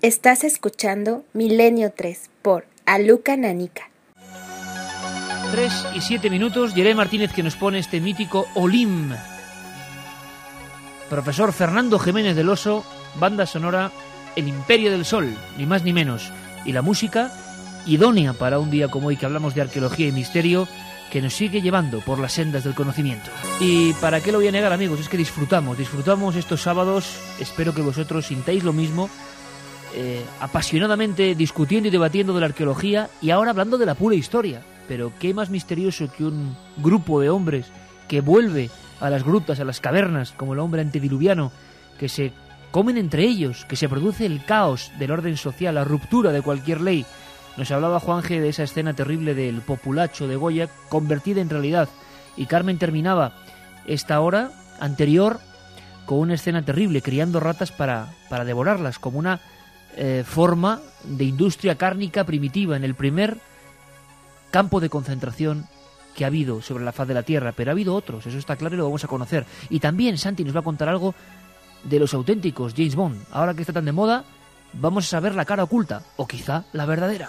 Estás escuchando Milenio 3 por Aluca Nanica. 3 y 7 minutos, Yeré Martínez que nos pone este mítico Olim. Profesor Fernando Jiménez del Oso, banda sonora El Imperio del Sol, ni más ni menos. Y la música idónea para un día como hoy que hablamos de arqueología y misterio, que nos sigue llevando por las sendas del conocimiento. Y para qué lo voy a negar, amigos, es que disfrutamos estos sábados, espero que vosotros sintáis lo mismo, apasionadamente discutiendo y debatiendo de la arqueología y ahora hablando de la pura historia. Pero qué más misterioso que un grupo de hombres que vuelve a las grutas, a las cavernas, como el hombre antediluviano, que se comen entre ellos, que se produce el caos del orden social, la ruptura de cualquier ley. Nos hablaba Juanje de esa escena terrible del populacho de Goya convertida en realidad, y Carmen terminaba esta hora anterior con una escena terrible, criando ratas para devorarlas, como una forma de industria cárnica primitiva en el primer campo de concentración que ha habido sobre la faz de la Tierra. Pero ha habido otros, eso está claro y lo vamos a conocer. Y también Santi nos va a contar algo de los auténticos James Bond. Ahora que está tan de moda, vamos a saber la cara oculta, o quizá la verdadera.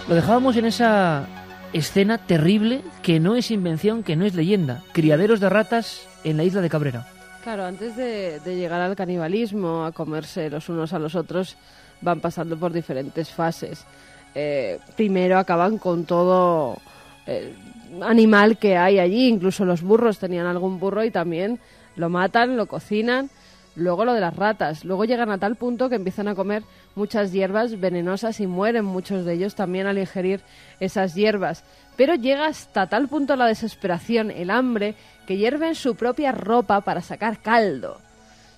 Lo dejábamos en esa escena terrible que no es invención, que no es leyenda. Criaderos de ratas en la isla de Cabrera. Claro, antes de llegar al canibalismo, a comerse los unos a los otros, van pasando por diferentes fases. Primero acaban con todo animal que hay allí, incluso los burros tenían algún burro y también lo matan, lo cocinan. Luego lo de las ratas, luego llegan a tal punto que empiezan a comer muchas hierbas venenosas y mueren muchos de ellos también al ingerir esas hierbas. Pero llega hasta tal punto la desesperación, el hambre, que hierven su propia ropa para sacar caldo.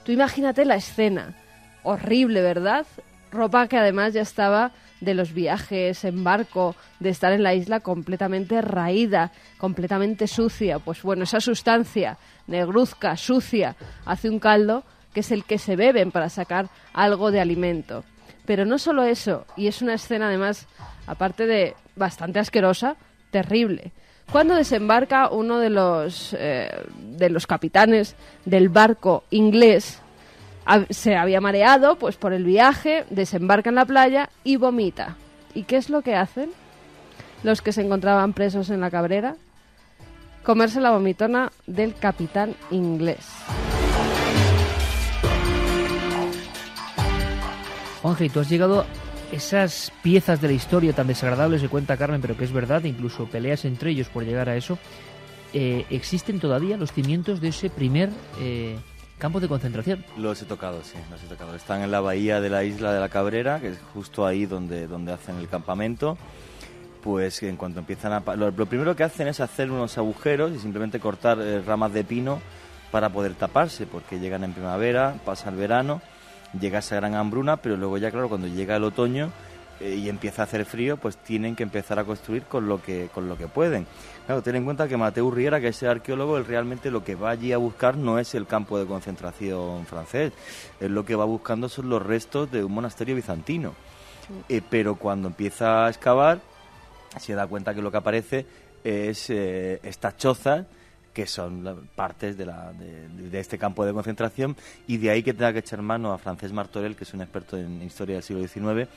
Tú imagínate la escena, horrible, ¿verdad? Ropa que además ya estaba de los viajes en barco, de estar en la isla completamente raída, completamente sucia. Pues bueno, esa sustancia negruzca, sucia, hace un caldo que es el que se beben para sacar algo de alimento. Pero no solo eso, y es una escena además, aparte de bastante asquerosa, terrible. Cuando desembarca uno de los capitanes del barco inglés, se había mareado pues por el viaje, desembarca en la playa y vomita. ¿Y qué es lo que hacen los que se encontraban presos en la Cabrera? Comerse la vomitona del capitán inglés. Juanje, tú has llegado a esas piezas de la historia tan desagradables que cuenta Carmen, pero que es verdad, incluso peleas entre ellos por llegar a eso. ¿Existen todavía los cimientos de ese primer campo de concentración? Los he tocado, sí, los he tocado. Están en la bahía de la isla de la Cabrera, que es justo ahí donde hacen el campamento. Pues en cuanto empiezan a... Lo primero que hacen es hacer unos agujeros y simplemente cortar ramas de pino para poder taparse, porque llegan en primavera, pasa el verano, llega esa gran hambruna, pero luego ya, claro, cuando llega el otoño y empieza a hacer frío, pues tienen que empezar a construir con lo que pueden. Claro, ten en cuenta que Mateu Riera, que es el arqueólogo, él realmente lo que va allí a buscar no es el campo de concentración francés, él lo que va buscando son los restos de un monasterio bizantino. Pero cuando empieza a excavar, se da cuenta que lo que aparece es estas chozas, que son partes de este campo de concentración, y de ahí que tenga que echar mano a Francesc Martorell, que es un experto en historia del siglo XIX,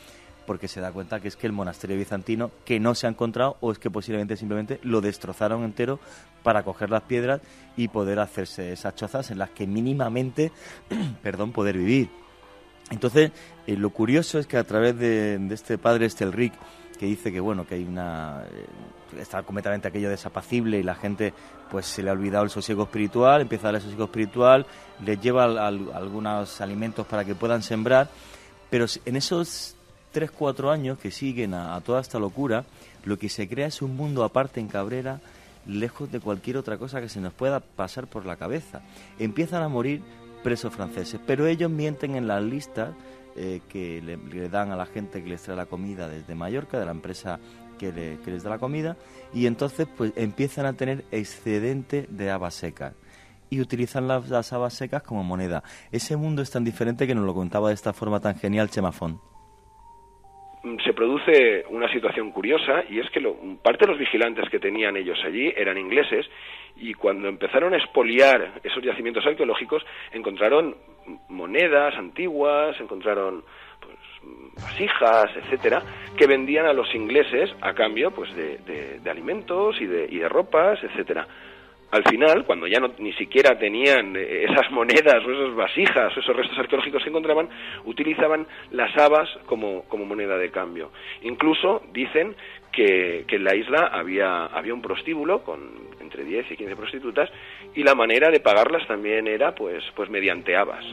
porque se da cuenta que es que el monasterio bizantino que no se ha encontrado, o es que posiblemente simplemente lo destrozaron entero para coger las piedras y poder hacerse esas chozas en las que mínimamente poder vivir. Entonces, lo curioso es que a través de este padre Estelric, que dice que bueno, que hay está completamente aquello desapacible y la gente pues se le ha olvidado el sosiego espiritual, empieza a dar el sosiego espiritual, les lleva algunos alimentos para que puedan sembrar, pero en esos 3-4 años que siguen a toda esta locura, lo que se crea es un mundo aparte en Cabrera, lejos de cualquier otra cosa que se nos pueda pasar por la cabeza. Empiezan a morir presos franceses, pero ellos mienten en las listas que le dan a la gente que les trae la comida desde Mallorca, de la empresa que les da la comida, y entonces pues empiezan a tener excedente de habas secas y utilizan las habas secas como moneda. Ese mundo es tan diferente que nos lo contaba de esta forma tan genial Chema Font. Se produce una situación curiosa, y es que parte de los vigilantes que tenían ellos allí eran ingleses, y cuando empezaron a expoliar esos yacimientos arqueológicos encontraron monedas antiguas, encontraron vasijas, etcétera, que vendían a los ingleses a cambio pues de alimentos y de ropas, etcétera. Al final, cuando ya ni siquiera tenían esas monedas o esas vasijas o esos restos arqueológicos que encontraban, utilizaban las habas como moneda de cambio. Incluso dicen que en la isla había un prostíbulo con entre 10 y 15 prostitutas, y la manera de pagarlas también era pues mediante habas.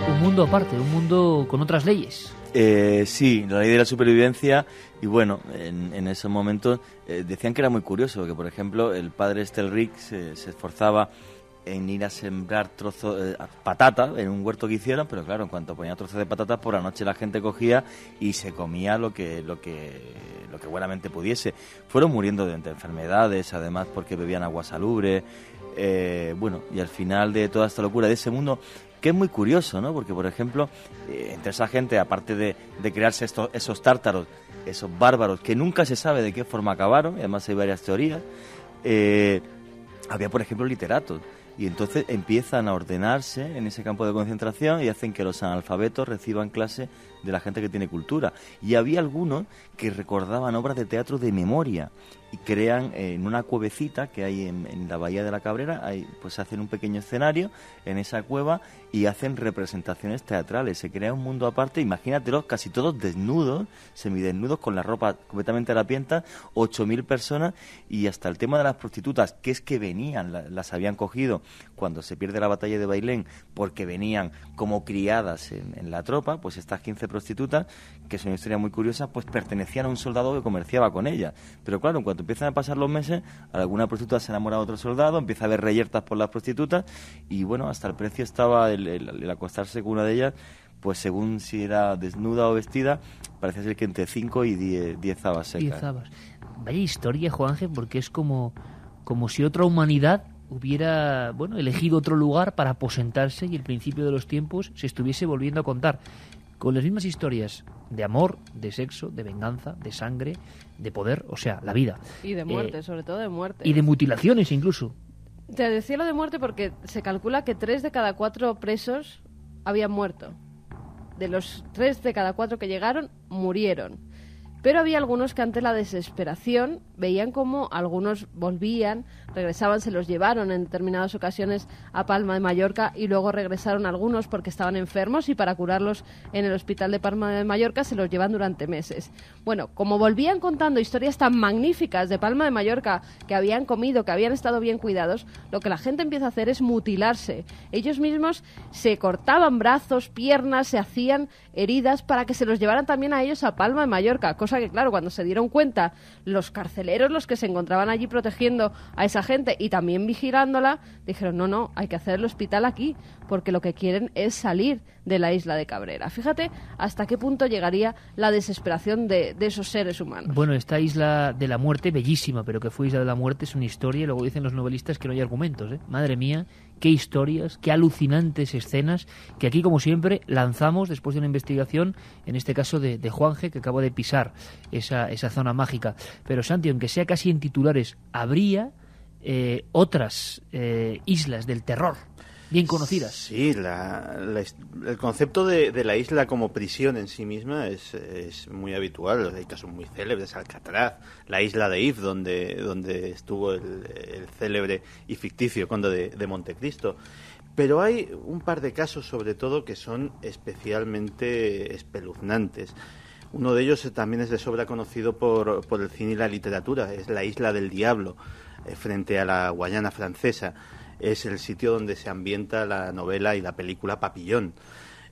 Un mundo aparte, un mundo con otras leyes. Sí, la ley de la supervivencia. Y bueno, en esos momentos decían que era muy curioso, que por ejemplo el padre Estelric se esforzaba en ir a sembrar trozos patatas en un huerto que hicieron, pero claro, en cuanto ponía trozos de patatas, por la noche la gente cogía y se comía lo que buenamente pudiese. Fueron muriendo de enfermedades, además porque bebían agua salubre. Bueno, y al final de toda esta locura de ese mundo, que es muy curioso, ¿no? Porque, por ejemplo, entre esa gente, aparte de crearse esos tártaros, esos bárbaros, que nunca se sabe de qué forma acabaron, y además hay varias teorías, había, por ejemplo, literatos. Y entonces empiezan a ordenarse en ese campo de concentración y hacen que los analfabetos reciban clase de la gente que tiene cultura. Y había algunos que recordaban obras de teatro de memoria y crean en una cuevecita que hay en la Bahía de la Cabrera, pues hacen un pequeño escenario en esa cueva y hacen representaciones teatrales. Se crea un mundo aparte, imagínatelos, casi todos desnudos, semidesnudos, con la ropa completamente harapienta, 8.000 personas, y hasta el tema de las prostitutas, que es que venían, las habían cogido cuando se pierde la batalla de Bailén, porque venían como criadas en la tropa, pues estas 15 prostitutas, que es una historia muy curiosa, pues pertenecían a un soldado que comerciaba con ellas. Pero claro, en cuanto empiezan a pasar los meses, alguna prostituta se enamora de otro soldado, empieza a haber reyertas por las prostitutas, y bueno, hasta el precio estaba el acostarse con una de ellas, pues según si era desnuda o vestida, parece ser que entre 5 y 10 habas secas. 10 habas. Vaya historia, Juanje, porque es como si otra humanidad hubiera, bueno, elegido otro lugar para aposentarse y el principio de los tiempos se estuviese volviendo a contar con las mismas historias de amor, de sexo, de venganza, de sangre, de poder, o sea, la vida. Y de muerte, sobre todo de muerte. Y de mutilaciones incluso. Te decía lo de muerte porque se calcula que 3 de cada 4 presos habían muerto. De los 3 de cada 4 que llegaron, murieron. Pero había algunos que ante la desesperación veían como algunos volvían, regresaban, se los llevaron en determinadas ocasiones a Palma de Mallorca y luego regresaron algunos porque estaban enfermos y para curarlos en el hospital de Palma de Mallorca se los llevan durante meses. Bueno, como volvían contando historias tan magníficas de Palma de Mallorca, que habían comido, que habían estado bien cuidados, lo que la gente empieza a hacer es mutilarse. Ellos mismos se cortaban brazos, piernas, se hacían heridas para que se los llevaran también a ellos a Palma de Mallorca, cosa que claro, cuando se dieron cuenta los carceleros, los que se encontraban allí protegiendo a esa gente y también vigilándola, dijeron no, hay que hacer el hospital aquí, porque lo que quieren es salir de la isla de Cabrera. Fíjate hasta qué punto llegaría la desesperación de esos seres humanos. Bueno, esta isla de la muerte, bellísima, pero que fue isla de la muerte, es una historia, y luego dicen los novelistas que no hay argumentos, ¿eh? Madre mía, qué historias, qué alucinantes escenas, que aquí, como siempre, lanzamos después de una investigación, en este caso de Juanje, que acaba de pisar esa zona mágica. Pero, Santi, aunque sea casi en titulares, habría otras islas del terror bien conocidas. Sí, el concepto de la isla como prisión en sí misma es muy habitual. Hay casos muy célebres, Alcatraz, la isla de If, donde estuvo el célebre y ficticio conde de Montecristo. Pero hay un par de casos, sobre todo, que son especialmente espeluznantes. Uno de ellos también es de sobra conocido por el cine y la literatura, es la Isla del Diablo, frente a la Guayana francesa. Es el sitio donde se ambienta la novela y la película Papillón.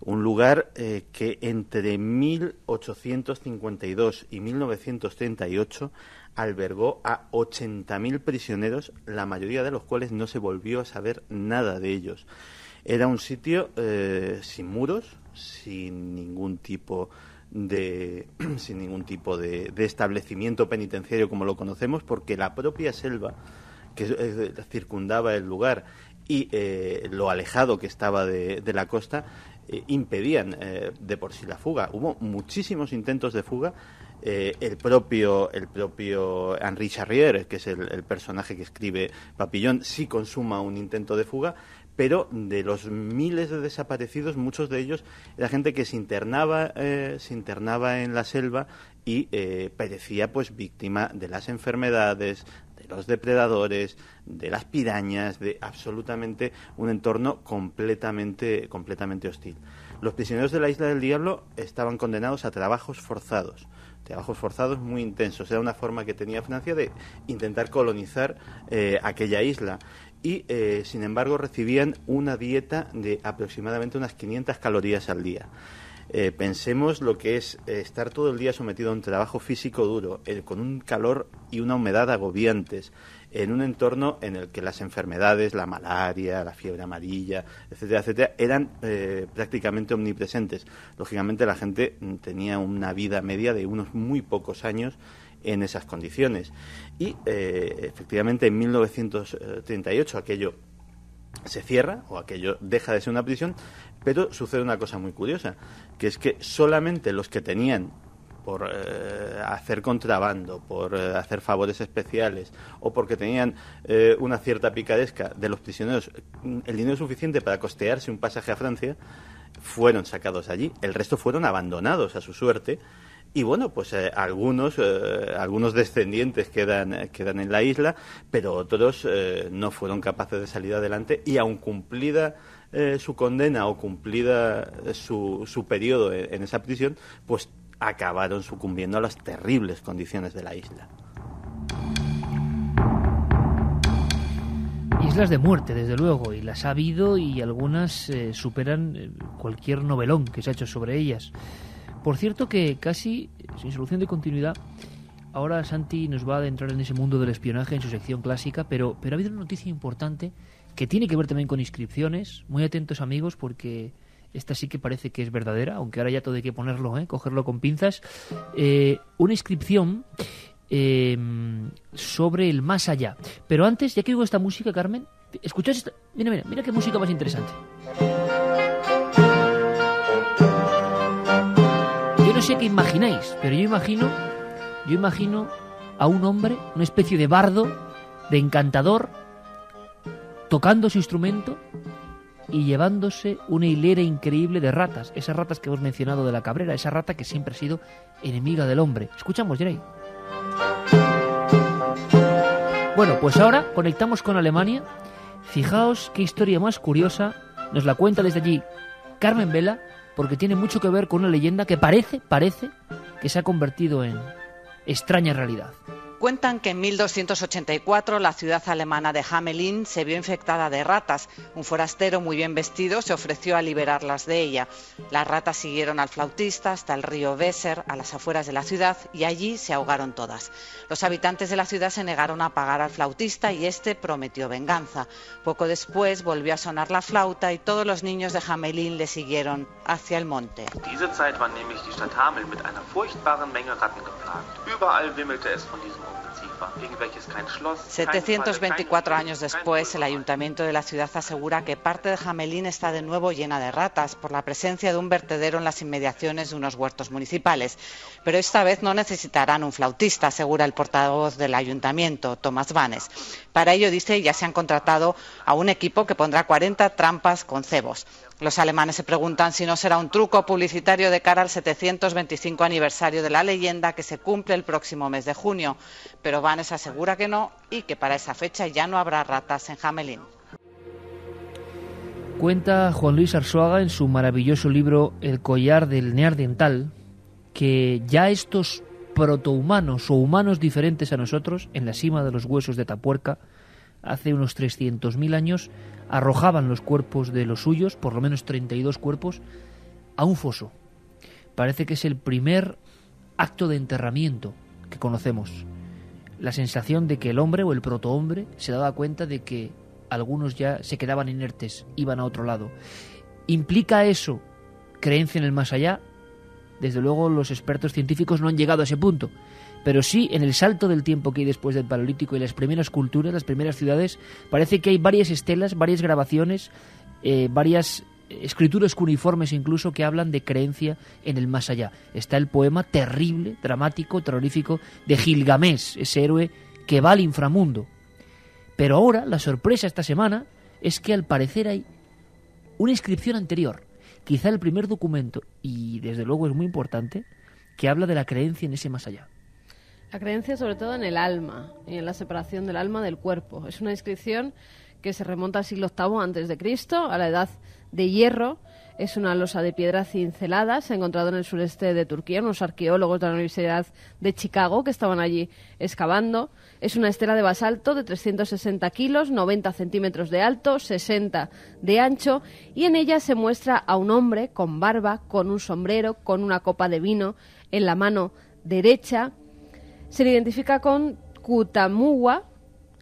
Un lugar que entre 1852 y 1938 albergó a 80.000 prisioneros, la mayoría de los cuales no se volvió a saber nada de ellos. Era un sitio sin muros, sin ningún tipo de establecimiento penitenciario como lo conocemos, porque la propia selva que circundaba el lugar y lo alejado que estaba de la costa impedían de por sí la fuga. Hubo muchísimos intentos de fuga el propio Henri Charrier, que es el personaje que escribe Papillon, sí consuma un intento de fuga, pero de los miles de desaparecidos, muchos de ellos era gente que se internaba en la selva y perecía pues víctima de las enfermedades, de los depredadores, de las pirañas, de absolutamente un entorno completamente hostil. Los prisioneros de la Isla del Diablo estaban condenados a trabajos forzados muy intensos. Era una forma que tenía Francia de intentar colonizar aquella isla. Y, sin embargo, recibían una dieta de aproximadamente unas 500 calorías al día. Pensemos lo que es estar todo el día sometido a un trabajo físico duro, con un calor y una humedad agobiantes, en un entorno en el que las enfermedades, la malaria, la fiebre amarilla, etcétera, etcétera, eran prácticamente omnipresentes. Lógicamente la gente tenía una vida media de unos muy pocos años en esas condiciones. Y efectivamente en 1938 aquello se cierra, o aquello deja de ser una prisión, pero sucede una cosa muy curiosa, que es que solamente los que tenían, por hacer contrabando, por hacer favores especiales, o porque tenían una cierta picaresca de los prisioneros, el dinero suficiente para costearse un pasaje a Francia, fueron sacados allí. El resto fueron abandonados a su suerte. Y bueno, pues algunos descendientes quedan en la isla, pero otros no fueron capaces de salir adelante, y aun cumplida su condena o cumplida su periodo en esa prisión, pues acabaron sucumbiendo a las terribles condiciones de la isla. Islas de muerte, desde luego, y las ha habido, y algunas superan cualquier novelón que se ha hecho sobre ellas. Por cierto que casi sin solución de continuidad, ahora Santi nos va a adentrar en ese mundo del espionaje en su sección clásica, pero ha habido una noticia importante que tiene que ver también con inscripciones. Muy atentos, amigos, porque esta sí que parece que es verdadera, aunque ahora ya todo hay que ponerlo, cogerlo con pinzas. Una inscripción sobre el más allá. Pero antes, ya que oigo esta música, Carmen, ¿escucháis esta? Mira qué música más interesante. Yo no sé qué imagináis, pero yo imagino a un hombre, una especie de bardo, de encantador, tocando su instrumento y llevándose una hilera increíble de ratas, esas ratas que hemos mencionado de la Cabrera, esa rata que siempre ha sido enemiga del hombre. Escuchamos, Jerey. Bueno, pues ahora conectamos con Alemania. Fijaos qué historia más curiosa nos la cuenta desde allí Carmen Vela, porque tiene mucho que ver con una leyenda que parece que se ha convertido en extraña realidad. Cuentan que en 1284 la ciudad alemana de Hamelin se vio infectada de ratas. Un forastero muy bien vestido se ofreció a liberarlas de ella. Las ratas siguieron al flautista hasta el río Weser, a las afueras de la ciudad, y allí se ahogaron todas. Los habitantes de la ciudad se negaron a pagar al flautista y este prometió venganza. Poco después volvió a sonar la flauta y todos los niños de Hamelin le siguieron hacia el monte. Diese Zeit war nämlich die Stadt Hameln mit einer furchtbaren Menge Ratten geplagt. Überall wimmelte es von diesem 724 años después, el ayuntamiento de la ciudad asegura que parte de Hamelin está de nuevo llena de ratas por la presencia de un vertedero en las inmediaciones de unos huertos municipales. Pero esta vez no necesitarán un flautista, asegura el portavoz del ayuntamiento, Thomas Vanes. Para ello, dice, ya se han contratado a un equipo que pondrá 40 trampas con cebos. Los alemanes se preguntan si no será un truco publicitario de cara al 725 aniversario de la leyenda que se cumple el próximo mes de junio. Pero Vanes asegura que no y que para esa fecha ya no habrá ratas en Hamelin. Cuenta Juan Luis Arzuaga en su maravilloso libro El collar del neandertal que ya estos protohumanos o humanos diferentes a nosotros, en la cima de los huesos de Tapuerca, hace unos 300.000 años, arrojaban los cuerpos de los suyos, por lo menos 32 cuerpos, a un foso. Parece que es el primer acto de enterramiento que conocemos. La sensación de que el hombre o el protohombre se daba cuenta de que algunos ya se quedaban inertes, iban a otro lado. ¿Implica eso creencia en el más allá? Desde luego los expertos científicos no han llegado a ese punto, pero sí en el salto del tiempo que hay después del Paleolítico y las primeras culturas, las primeras ciudades, parece que hay varias estelas, varias grabaciones, varias escrituras cuneiformes incluso que hablan de creencia en el más allá. Está el poema terrible, dramático, terrorífico de Gilgamés, ese héroe que va al inframundo. Pero ahora la sorpresa esta semana es que al parecer hay una inscripción anterior, quizá el primer documento, y desde luego es muy importante, que habla de la creencia en ese más allá. La creencia sobre todo en el alma y en la separación del alma del cuerpo. Es una inscripción que se remonta al siglo VIII a.C., a la Edad de Hierro. Es una losa de piedra cincelada, se ha encontrado en el sureste de Turquía, unos arqueólogos de la Universidad de Chicago que estaban allí excavando. Es una estela de basalto de 360 kilos, 90 centímetros de alto, 60 de ancho, y en ella se muestra a un hombre con barba, con un sombrero, con una copa de vino en la mano derecha. Se le identifica con Cutamuwa,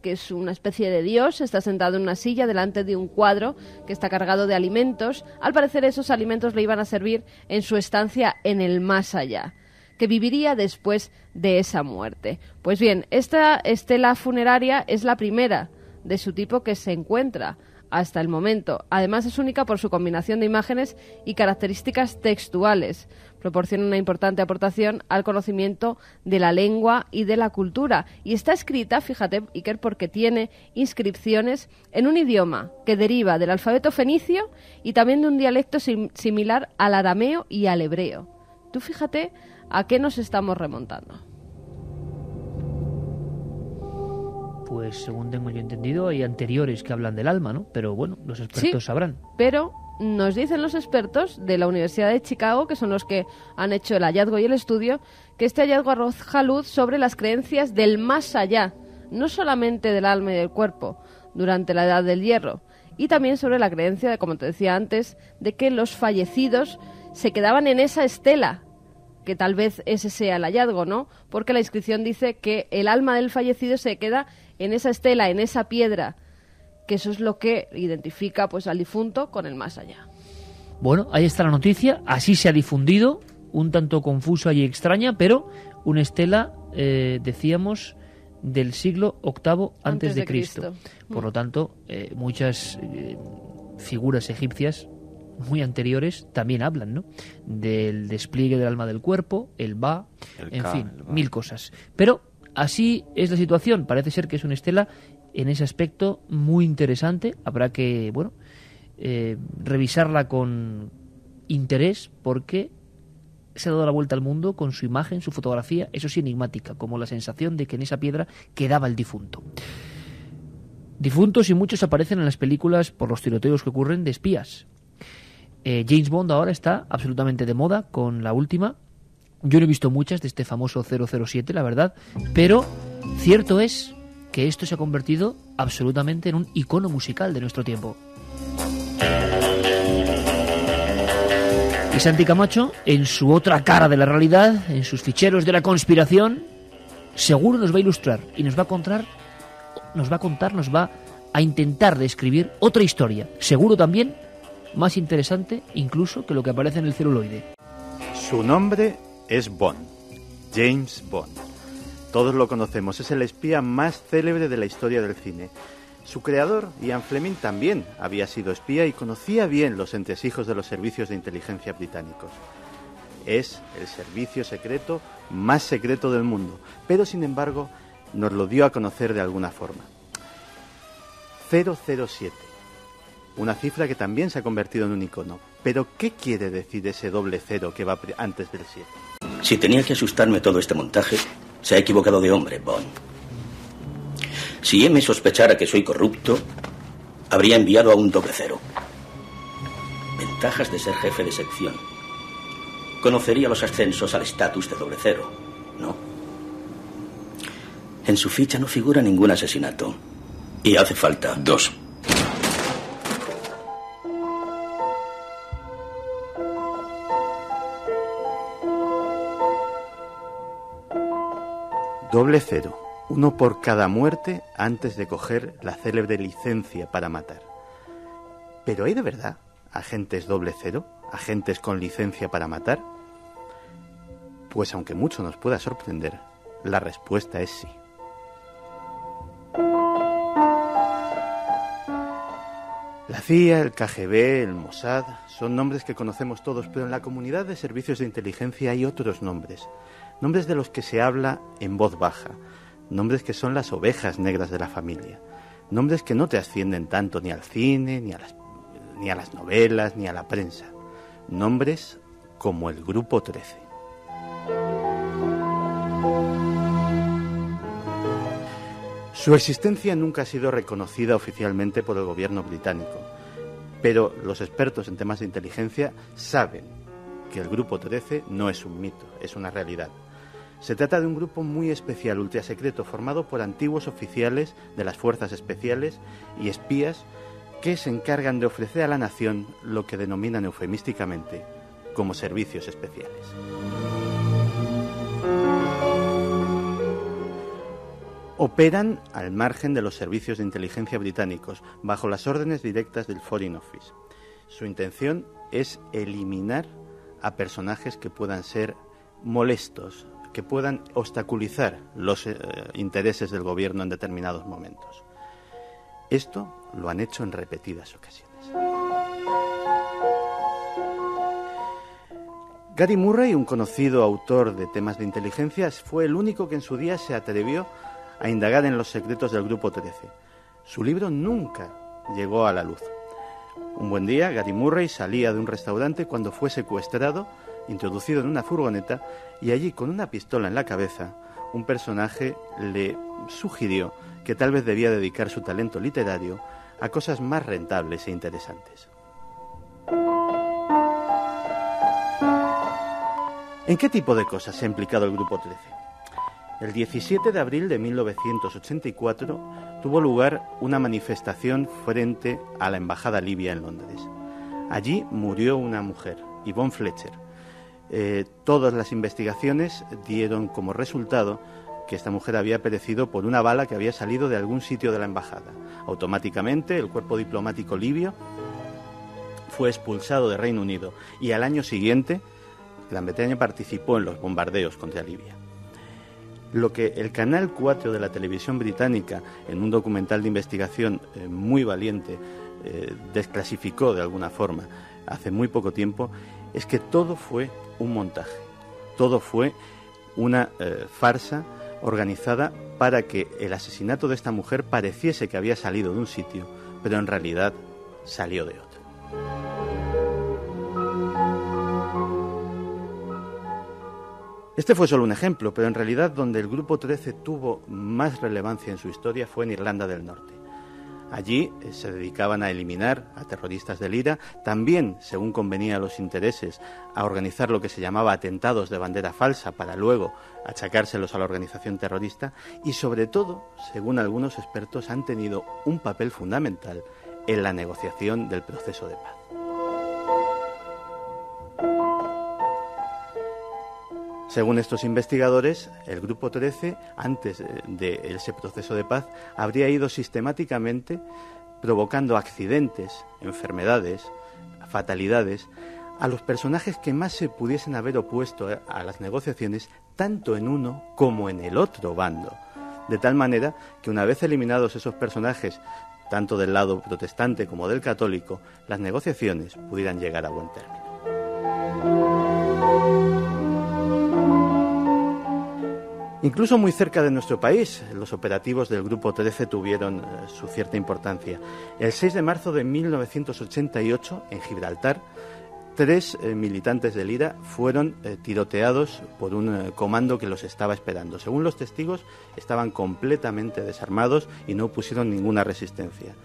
que es una especie de dios, está sentado en una silla delante de un cuadro que está cargado de alimentos. Al parecer esos alimentos le iban a servir en su estancia en el más allá, que viviría después de esa muerte. Pues bien, esta estela funeraria es la primera de su tipo que se encuentra hasta el momento. Además es única por su combinación de imágenes y características textuales. Proporciona una importante aportación al conocimiento de la lengua y de la cultura. Y está escrita, fíjate, Iker, porque tiene inscripciones en un idioma que deriva del alfabeto fenicio y también de un dialecto similar al arameo y al hebreo. Tú fíjate a qué nos estamos remontando. Pues según tengo yo entendido, hay anteriores que hablan del alma, ¿no? Pero bueno, los expertos sabrán. Pero nos dicen los expertos de la Universidad de Chicago, que son los que han hecho el hallazgo y el estudio, que este hallazgo arroja luz sobre las creencias del más allá, no solamente del alma y del cuerpo, durante la Edad del Hierro, y también sobre la creencia, de, como te decía antes, de que los fallecidos se quedaban en esa estela, que tal vez ese sea el hallazgo, ¿no? Porque la inscripción dice que el alma del fallecido se queda en esa estela, en esa piedra, que eso es lo que identifica pues al difunto con el más allá. Bueno, ahí está la noticia, así se ha difundido, un tanto confusa y extraña, pero una estela, decíamos, del siglo VIII antes de Cristo. Por lo tanto, muchas figuras egipcias muy anteriores también hablan, ¿no?, del despliegue del alma del cuerpo, el Ba, en fin, mil cosas. Pero así es la situación, parece ser que es una estela en ese aspecto muy interesante. Habrá que, bueno, revisarla con interés, porque se ha dado la vuelta al mundo con su imagen, su fotografía, eso sí, enigmática, como la sensación de que en esa piedra quedaba el difunto. Difuntos y muchos aparecen en las películas por los tiroteos que ocurren de espías. James Bond ahora está absolutamente de moda con la última. Yo no he visto muchas de este famoso 007, la verdad, pero cierto es que esto se ha convertido absolutamente en un icono musical de nuestro tiempo. Y Santi Camacho, en su otra cara de la realidad, en sus ficheros de la conspiración, seguro nos va a ilustrar y nos va a intentar describir otra historia, seguro también más interesante incluso que lo que aparece en el celuloide. Su nombre es Bond, James Bond. Todos lo conocemos, es el espía más célebre de la historia del cine. Su creador, Ian Fleming, también había sido espía y conocía bien los entresijos de los servicios de inteligencia británicos. Es el servicio secreto más secreto del mundo, pero sin embargo nos lo dio a conocer de alguna forma. 007, una cifra que también se ha convertido en un icono. Pero ¿qué quiere decir ese doble cero que va antes del 7? Si tenía que asustarme todo este montaje, se ha equivocado de hombre, Bond. Si M sospechara que soy corrupto, habría enviado a un doble cero. Ventajas de ser jefe de sección. Conocería los ascensos al estatus de doble cero, ¿no? En su ficha no figura ningún asesinato. Y hace falta 2. Doble cero, uno por cada muerte antes de coger la célebre licencia para matar. ¿Pero hay de verdad agentes doble cero? ¿Agentes con licencia para matar? Pues aunque mucho nos pueda sorprender, la respuesta es sí. La CIA, el KGB, el Mossad son nombres que conocemos todos, pero en la comunidad de servicios de inteligencia hay otros nombres. Nombres de los que se habla en voz baja. Nombres que son las ovejas negras de la familia. Nombres que no te ascienden tanto ni al cine, ni a las novelas, ni a la prensa. Nombres como el Grupo 13. Su existencia nunca ha sido reconocida oficialmente por el gobierno británico, pero los expertos en temas de inteligencia saben que el Grupo 13 no es un mito, es una realidad. Se trata de un grupo muy especial, ultrasecreto, formado por antiguos oficiales de las fuerzas especiales y espías que se encargan de ofrecer a la nación lo que denominan eufemísticamente como servicios especiales. Operan al margen de los servicios de inteligencia británicos, bajo las órdenes directas del Foreign Office. Su intención es eliminar a personajes que puedan ser molestos, que puedan obstaculizar los intereses del gobierno en determinados momentos. Esto lo han hecho en repetidas ocasiones. Gary Murray, un conocido autor de temas de inteligencia, fue el único que en su día se atrevió a indagar en los secretos del Grupo 13. Su libro nunca llegó a la luz. Un buen día, Gary Murray salía de un restaurante cuando fue secuestrado, introducido en una furgoneta, y allí, con una pistola en la cabeza, un personaje le sugirió que tal vez debía dedicar su talento literario a cosas más rentables e interesantes. ¿En qué tipo de cosas se ha implicado el Grupo 13? El 17 de abril de 1984 tuvo lugar una manifestación frente a la Embajada Libia en Londres. Allí murió una mujer, Yvonne Fletcher. Todas las investigaciones dieron como resultado que esta mujer había perecido por una bala que había salido de algún sitio de la embajada. Automáticamente el cuerpo diplomático libio fue expulsado de Reino Unido y al año siguiente Gran Bretaña participó en los bombardeos contra Libia. Lo que el Canal 4 de la televisión británica, en un documental de investigación muy valiente, desclasificó de alguna forma hace muy poco tiempo, es que todo fue un montaje, todo fue una farsa organizada para que el asesinato de esta mujer pareciese que había salido de un sitio, pero en realidad salió de otro. Este fue solo un ejemplo, pero en realidad donde el Grupo 13 tuvo más relevancia en su historia fue en Irlanda del Norte. Allí se dedicaban a eliminar a terroristas del IRA, también, según convenía a los intereses, a organizar lo que se llamaba atentados de bandera falsa para luego achacárselos a la organización terrorista y, sobre todo, según algunos expertos, han tenido un papel fundamental en la negociación del proceso de paz. Según estos investigadores, el Grupo 13, antes de ese proceso de paz, habría ido sistemáticamente provocando accidentes, enfermedades, fatalidades, a los personajes que más se pudiesen haber opuesto a las negociaciones, tanto en uno como en el otro bando. De tal manera que una vez eliminados esos personajes, tanto del lado protestante como del católico, las negociaciones pudieran llegar a buen término. Incluso muy cerca de nuestro país, los operativos del Grupo 13 tuvieron su cierta importancia. El 6 de marzo de 1988, en Gibraltar, 3 militantes del IRA fueron tiroteados por un comando que los estaba esperando. Según los testigos, estaban completamente desarmados y no opusieron ninguna resistencia.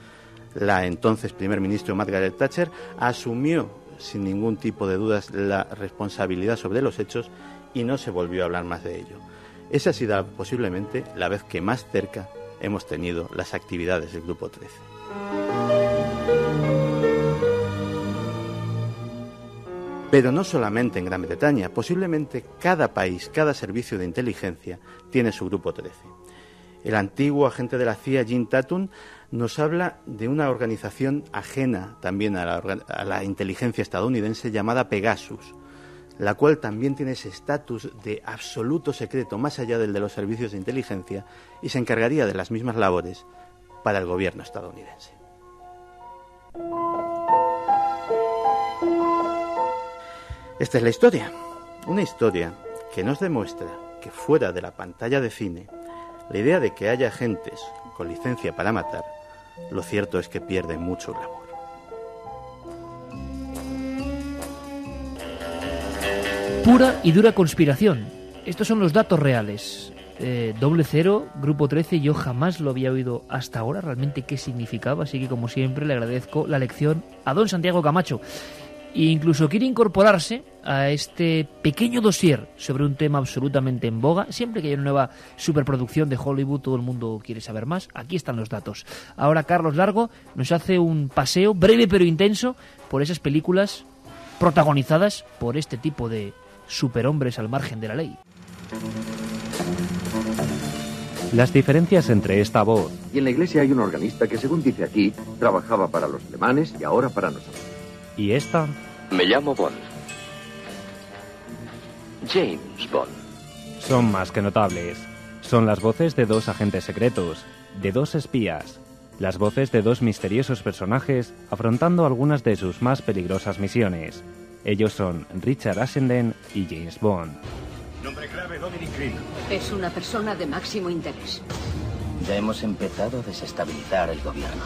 La entonces primer ministro Margaret Thatcher asumió sin ningún tipo de dudas la responsabilidad sobre los hechos y no se volvió a hablar más de ello. Esa ha sido posiblemente la vez que más cerca hemos tenido las actividades del Grupo 13. Pero no solamente en Gran Bretaña, posiblemente cada país, cada servicio de inteligencia tiene su Grupo 13. El antiguo agente de la CIA, Jim Tatum, nos habla de una organización ajena también a la inteligencia estadounidense llamada Pegasus, la cual también tiene ese estatus de absoluto secreto más allá del de los servicios de inteligencia y se encargaría de las mismas labores para el gobierno estadounidense. Esta es la historia. Una historia que nos demuestra que fuera de la pantalla de cine, la idea de que haya agentes con licencia para matar, lo cierto es que pierde mucho glamour. Pura y dura conspiración. Estos son los datos reales. Doble Cero, Grupo 13, yo jamás lo había oído hasta ahora realmente qué significaba, así que como siempre le agradezco la lección a don Santiago Camacho. E incluso quiere incorporarse a este pequeño dossier sobre un tema absolutamente en boga. Siempre que hay una nueva superproducción de Hollywood, todo el mundo quiere saber más. Aquí están los datos. Ahora Carlos Largo nos hace un paseo breve pero intenso por esas películas protagonizadas por este tipo de superhombres al margen de la ley. Las diferencias entre esta voz... Y en la iglesia hay un organista que, según dice aquí, trabajaba para los alemanes y ahora para nosotros. ¿Y esta? Me llamo Bond. James Bond. Son más que notables. Son las voces de dos agentes secretos, de dos espías, las voces de dos misteriosos personajes afrontando algunas de sus más peligrosas misiones. Ellos son Richard Assenden y James Bond. Nombre clave, Dominic Green. Es una persona de máximo interés. Ya hemos empezado a desestabilizar el gobierno.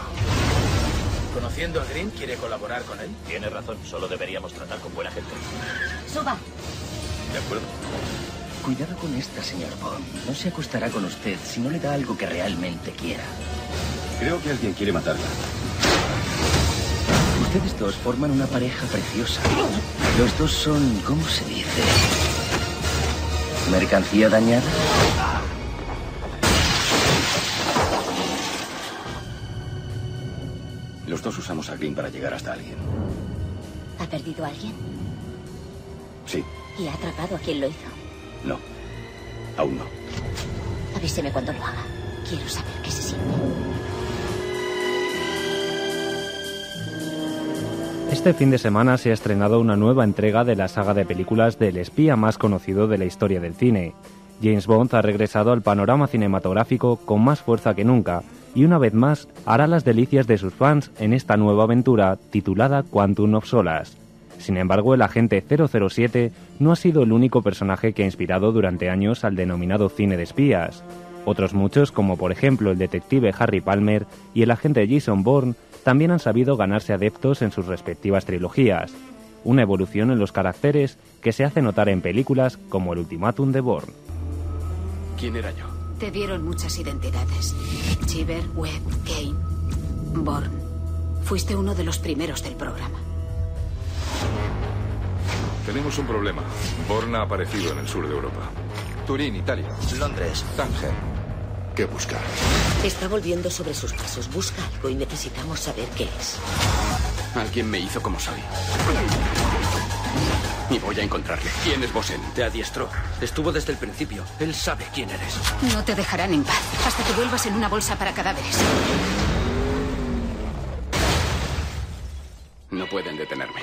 Conociendo a Green, ¿quiere colaborar con él? Tiene razón, solo deberíamos tratar con buena gente. Suba. De acuerdo. Cuidado con esta, señor Bond. No se acostará con usted si no le da algo que realmente quiera. Creo que alguien quiere matarla. Ustedes dos forman una pareja preciosa. Los dos son, ¿cómo se dice? ¿Mercancía dañada? Los dos usamos a Green para llegar hasta alguien. ¿Ha perdido a alguien? Sí. ¿Y ha atrapado a quien lo hizo? No. Aún no. Avíseme cuando lo haga. Quiero saber qué se siente. Este fin de semana se ha estrenado una nueva entrega de la saga de películas del espía más conocido de la historia del cine. James Bond ha regresado al panorama cinematográfico con más fuerza que nunca y una vez más hará las delicias de sus fans en esta nueva aventura titulada Quantum of Solace. Sin embargo, el agente 007 no ha sido el único personaje que ha inspirado durante años al denominado cine de espías. Otros muchos, como por ejemplo el detective Harry Palmer y el agente Jason Bourne, también han sabido ganarse adeptos en sus respectivas trilogías. Una evolución en los caracteres que se hace notar en películas como El ultimátum de Bourne. ¿Quién era yo? Te dieron muchas identidades. Chiver, Webb, Kane, Bourne. Fuiste uno de los primeros del programa. Tenemos un problema. Bourne ha aparecido en el sur de Europa. Turín, Italia. Londres. Tánger. ¿Qué busca? Está volviendo sobre sus pasos. Busca algo y necesitamos saber qué es. Alguien me hizo como soy. Y voy a encontrarle. ¿Quién es Bosen? Te adiestró. Estuvo desde el principio. Él sabe quién eres. No te dejarán en paz hasta que vuelvas en una bolsa para cadáveres. No pueden detenerme.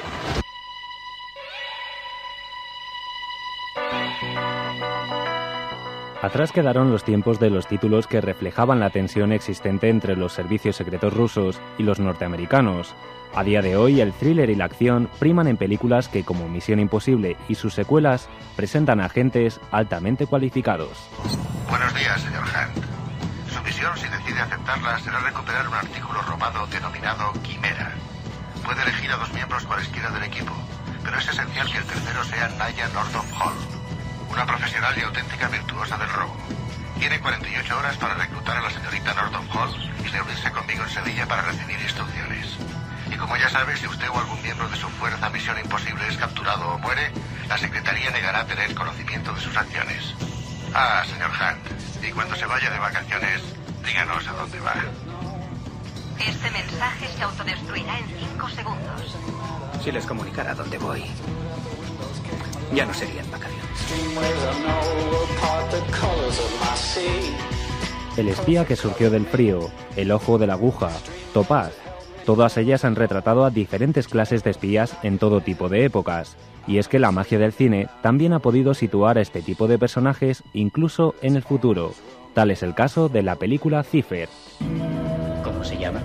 Atrás quedaron los tiempos de los títulos que reflejaban la tensión existente entre los servicios secretos rusos y los norteamericanos. A día de hoy, el thriller y la acción priman en películas que, como Misión Imposible y sus secuelas, presentan agentes altamente cualificados. Buenos días, señor Hunt. Su misión, si decide aceptarla, será recuperar un artículo robado denominado Quimera. Puede elegir a 2 miembros cualesquiera del equipo, pero es esencial que el tercero sea Naya Nordoff-Hall, una profesional y auténtica virtuosa del robo. Tiene 48 horas para reclutar a la señorita Nordoff-Hall y reunirse conmigo en Sevilla para recibir instrucciones. Y como ya sabe, si usted o algún miembro de su fuerza Misión Imposible es capturado o muere, la Secretaría negará tener conocimiento de sus acciones. Ah, señor Hunt, y cuando se vaya de vacaciones, díganos a dónde va. Este mensaje se autodestruirá en 5 segundos. Si les comunicara dónde voy, ya no serían vacaciones. El espía que surgió del frío, El ojo de la aguja, Topaz. Todas ellas han retratado a diferentes clases de espías en todo tipo de épocas. Y es que la magia del cine también ha podido situar a este tipo de personajes incluso en el futuro. Tal es el caso de la película Cipher. ¿Cómo se llama?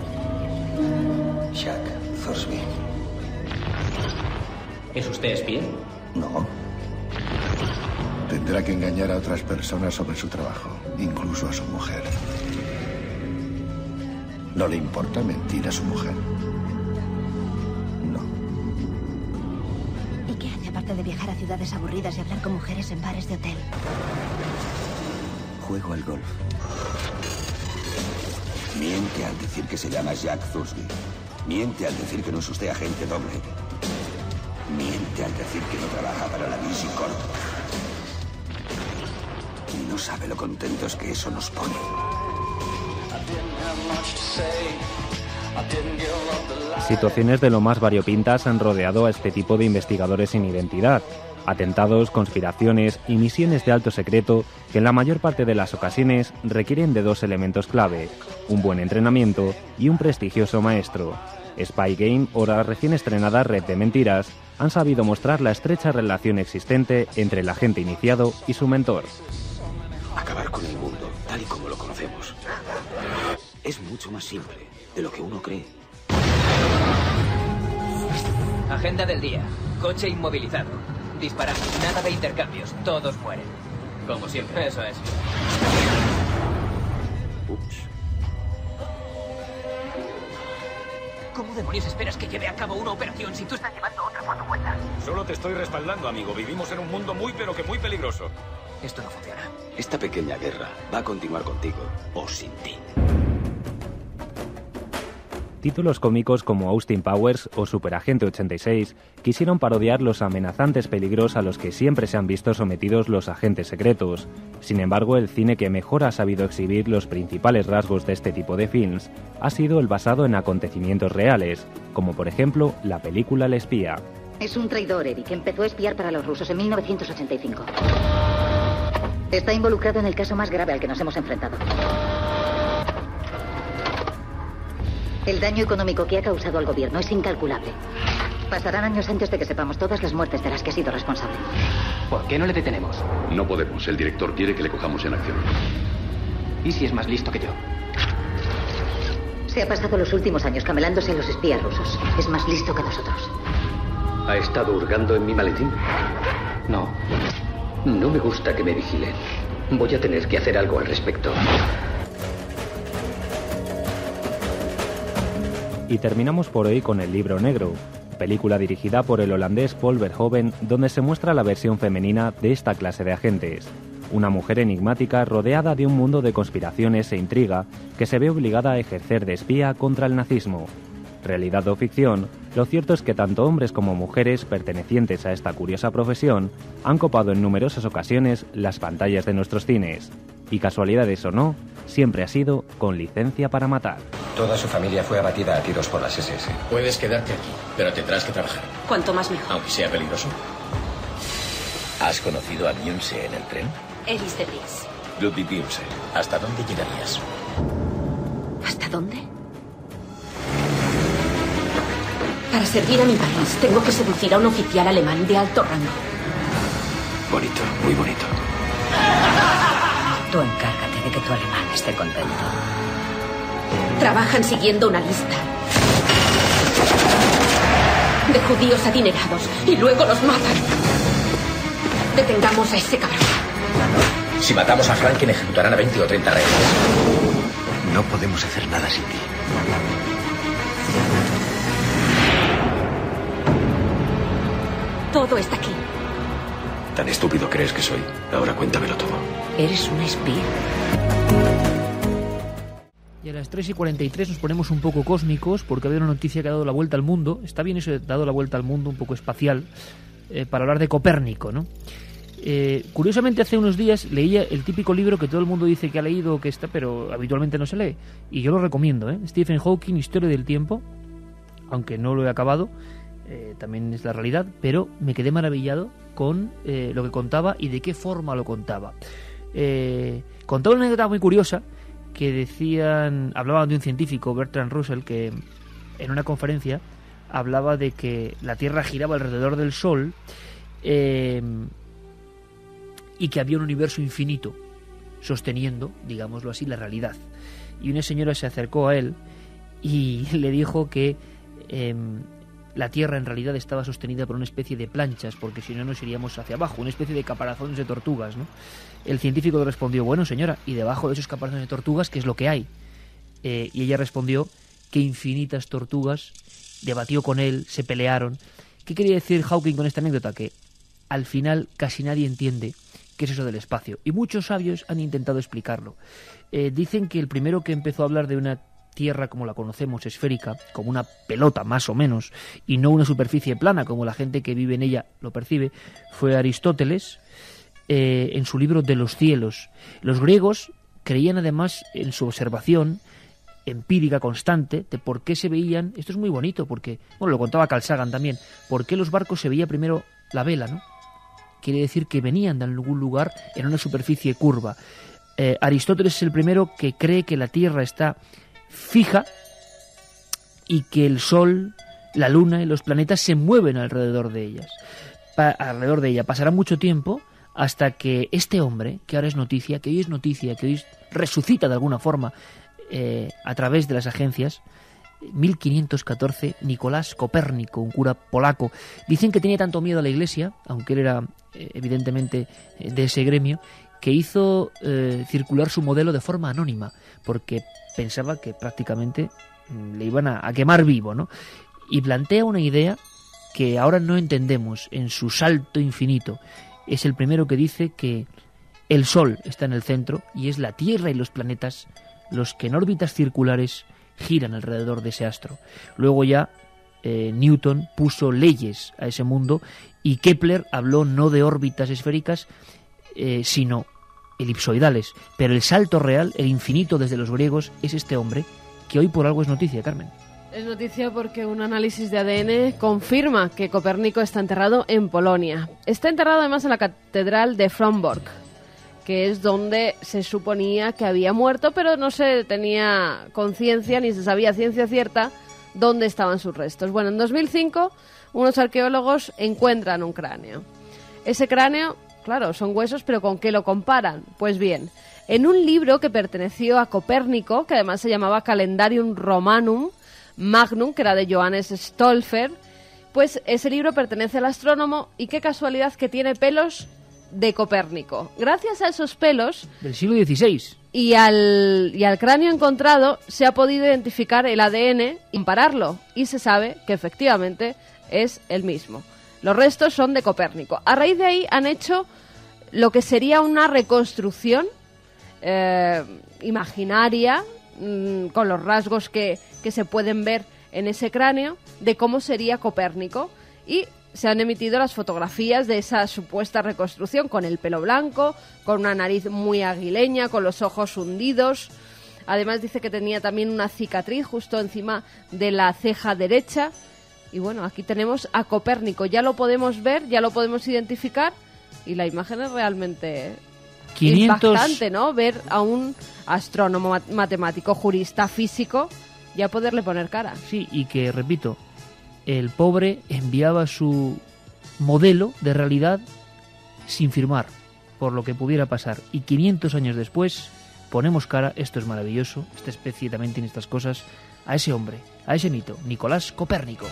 Jack Thorsby. ¿Es usted espía? No. Tendrá que engañar a otras personas sobre su trabajo, incluso a su mujer. ¿No le importa mentir a su mujer? No. ¿Y qué hace aparte de viajar a ciudades aburridas y hablar con mujeres en bares de hotel? Juego al golf. Miente al decir que se llama Jack Thursby. Miente al decir que no es usted agente doble. Miente al decir que no trabaja para la DC Corp. Y no sabe lo contentos que eso nos pone. Situaciones de lo más variopintas han rodeado a este tipo de investigadores sin identidad. Atentados, conspiraciones y misiones de alto secreto que en la mayor parte de las ocasiones requieren de dos elementos clave: un buen entrenamiento y un prestigioso maestro. Spy Game o la recién estrenada Red de Mentiras han sabido mostrar la estrecha relación existente entre el agente iniciado y su mentor. Acabar con el mundo, tal y como lo conocemos, es mucho más simple de lo que uno cree. Agenda del día. Coche inmovilizado. Disparar. Nada de intercambios. Todos mueren. Como siempre. Eso es. Ups. ¿Cómo demonios esperas que lleve a cabo una operación si tú estás llevando otra por tu cuenta? Solo te estoy respaldando, amigo. Vivimos en un mundo muy pero que muy peligroso. Esto no funciona. Esta pequeña guerra va a continuar contigo o sin ti. Títulos cómicos como Austin Powers o Superagente 86 quisieron parodiar los amenazantes peligros a los que siempre se han visto sometidos los agentes secretos. Sin embargo, el cine que mejor ha sabido exhibir los principales rasgos de este tipo de films ha sido el basado en acontecimientos reales, como por ejemplo la película El espía. Es un traidor, Eric. Empezó a espiar para los rusos en 1985. Está involucrado en el caso más grave al que nos hemos enfrentado. El daño económico que ha causado al gobierno es incalculable. Pasarán años antes de que sepamos todas las muertes de las que ha sido responsable. ¿Por qué no le detenemos? No podemos. El director quiere que le cojamos en acción. ¿Y si es más listo que yo? Se ha pasado los últimos años camelándose a los espías rusos. Es más listo que nosotros. ¿Ha estado hurgando en mi maletín? No. No me gusta que me vigilen. Voy a tener que hacer algo al respecto. Y terminamos por hoy con El libro negro, película dirigida por el holandés Paul Verhoeven, donde se muestra la versión femenina de esta clase de agentes. Una mujer enigmática rodeada de un mundo de conspiraciones e intriga que se ve obligada a ejercer de espía contra el nazismo. Realidad o ficción, lo cierto es que tanto hombres como mujeres pertenecientes a esta curiosa profesión han copado en numerosas ocasiones las pantallas de nuestros cines. Y casualidades o no, siempre ha sido con licencia para matar. Toda su familia fue abatida a tiros por las SS. Puedes quedarte aquí, pero tendrás que trabajar. Cuanto más mejor. Aunque sea peligroso. ¿Has conocido a Beyoncé en el tren? Eris de Bris. Ludwig Beyoncé. ¿Hasta dónde llegarías? ¿Hasta dónde? Para servir a mi país, tengo que seducir a un oficial alemán de alto rango. Bonito, muy bonito. Tú encárgate de que tu alemán esté contento. Trabajan siguiendo una lista de judíos adinerados y luego los matan. Detengamos a ese cabrón. Si matamos a Franklin, ejecutarán a 20 o 30 rehenes. No podemos hacer nada sin ti. Todo está aquí. ¿Tan estúpido crees que soy? Ahora cuéntamelo todo. ¿Eres una espía? Y a las 3:43 nos ponemos un poco cósmicos porque había una noticia que ha dado la vuelta al mundo. Está bien eso de dado la vuelta al mundo, un poco espacial, para hablar de Copérnico, ¿no? Curiosamente, hace unos días leía el típico libro que todo el mundo dice que ha leído o que está, pero habitualmente no se lee. Y yo lo recomiendo, Stephen Hawking, Historia del Tiempo, aunque no lo he acabado, también es la realidad, pero me quedé maravillado con lo que contaba y de qué forma lo contaba. Contaba una anécdota muy curiosa que hablaban de un científico, Bertrand Russell, que en una conferencia hablaba de que la Tierra giraba alrededor del Sol y que había un universo infinito sosteniendo, digámoslo así, la realidad. Y una señora se acercó a él y le dijo que la Tierra en realidad estaba sostenida por una especie de planchas, porque si no nos iríamos hacia abajo, una especie de caparazones de tortugas, ¿no? El científico le respondió, bueno señora, ¿y debajo de esos caparazones de tortugas qué es lo que hay? Y ella respondió que infinitas tortugas. Debatió con él, se pelearon. ¿Qué quería decir Hawking con esta anécdota? Que al final casi nadie entiende qué es eso del espacio, y muchos sabios han intentado explicarlo. Dicen que el primero que empezó a hablar de una Tierra como la conocemos, esférica, como una pelota más o menos, y no una superficie plana como la gente que vive en ella lo percibe, fue Aristóteles, en su libro De los cielos. Los griegos creían además en su observación empírica constante de por qué se veían, esto es muy bonito porque, bueno, lo contaba Carl Sagan también, por qué los barcos se veía primero la vela, ¿no? Quiere decir que venían de algún lugar en una superficie curva. Aristóteles es el primero que cree que la Tierra está fija y que el Sol, la Luna y los planetas se mueven alrededor de ellas. Alrededor de ella pasará mucho tiempo hasta que este hombre, que ahora es noticia, que hoy resucita de alguna forma a través de las agencias, 1514, Nicolás Copérnico, un cura polaco. Dicen que tenía tanto miedo a la Iglesia, aunque él era evidentemente de ese gremio, que hizo circular su modelo de forma anónima, porque pensaba que prácticamente le iban a quemar vivo, ¿no? Y plantea una idea que ahora no entendemos en su salto infinito. Es el primero que dice que el Sol está en el centro y es la Tierra y los planetas los que en órbitas circulares giran alrededor de ese astro. Luego ya Newton puso leyes a ese mundo y Kepler habló no de órbitas esféricas, sino elipsoidales. Pero el salto real, el infinito desde los griegos, es este hombre que hoy por algo es noticia, Carmen. Es noticia porque un análisis de ADN confirma que Copérnico está enterrado en Polonia. Está enterrado además en la catedral de Frombork, que es donde se suponía que había muerto, pero no se tenía conciencia ni se sabía ciencia cierta dónde estaban sus restos. Bueno, en 2005 unos arqueólogos encuentran un cráneo. Ese cráneo, claro, son huesos, pero ¿con qué lo comparan? Pues bien, en un libro que perteneció a Copérnico, que además se llamaba Calendarium Romanum Magnum, que era de Johannes Stolfer, pues ese libro pertenece al astrónomo y qué casualidad que tiene pelos de Copérnico. Gracias a esos pelos del siglo XVI y al cráneo encontrado se ha podido identificar el ADN y compararlo, y se sabe que efectivamente es el mismo. Los restos son de Copérnico. A raíz de ahí han hecho lo que sería una reconstrucción imaginaria, con los rasgos que se pueden ver en ese cráneo, de cómo sería Copérnico, y se han emitido las fotografías de esa supuesta reconstrucción, con el pelo blanco, con una nariz muy aguileña, con los ojos hundidos. Además dice que tenía también una cicatriz justo encima de la ceja derecha. Y bueno, aquí tenemos a Copérnico. Ya lo podemos ver, ya lo podemos identificar, y la imagen es realmente 500... impactante, ¿no? Ver a un astrónomo, matemático, jurista, físico, ya poderle poner cara. Sí, y que, repito, el pobre enviaba su modelo de realidad sin firmar, por lo que pudiera pasar. Y 500 años después ponemos cara, esto es maravilloso, esta especie también tiene estas cosas, a ese hombre, a ese mito, Nicolás Copérnico.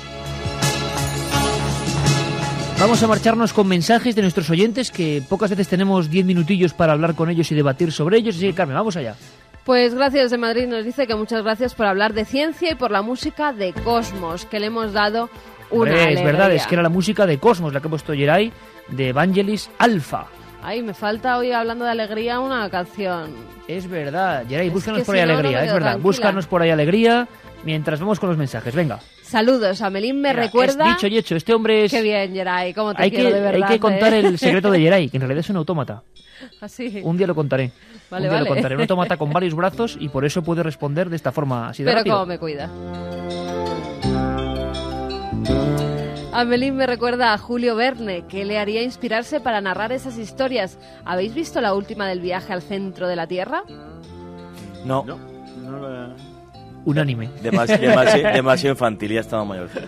Vamos a marcharnos con mensajes de nuestros oyentes, que pocas veces tenemos 10 minutillos para hablar con ellos y debatir sobre ellos. Así que, Carmen, vamos allá. Pues Gracias de Madrid nos dice que muchas gracias por hablar de ciencia y por la música de Cosmos, que le hemos dado una alegría. Es verdad, es que era la música de Cosmos la que ha puesto Geray, de Evangelis Alpha. Ay, me falta hoy, hablando de alegría, una canción. Es verdad, Geray, búscanos por ahí alegría, es verdad. Búscanos por ahí alegría mientras vamos con los mensajes, venga. Saludos, Amelín me recuerda... Es dicho y hecho, este hombre es... Qué bien, Geray, cómo te quiero de verdad. Hay que contar el secreto de Geray, que en realidad es un autómata. Así. Un día lo contaré. Vale, un día lo contaré. Un autómata con varios brazos y por eso puede responder de esta forma así de Pero rápido. cómo me cuida. Amelín me recuerda a Julio Verne, que le haría inspirarse para narrar esas historias. ¿Habéis visto la última del viaje al centro de la Tierra? No. Unánime. Demasiado infantil, ya estaba mayorcito.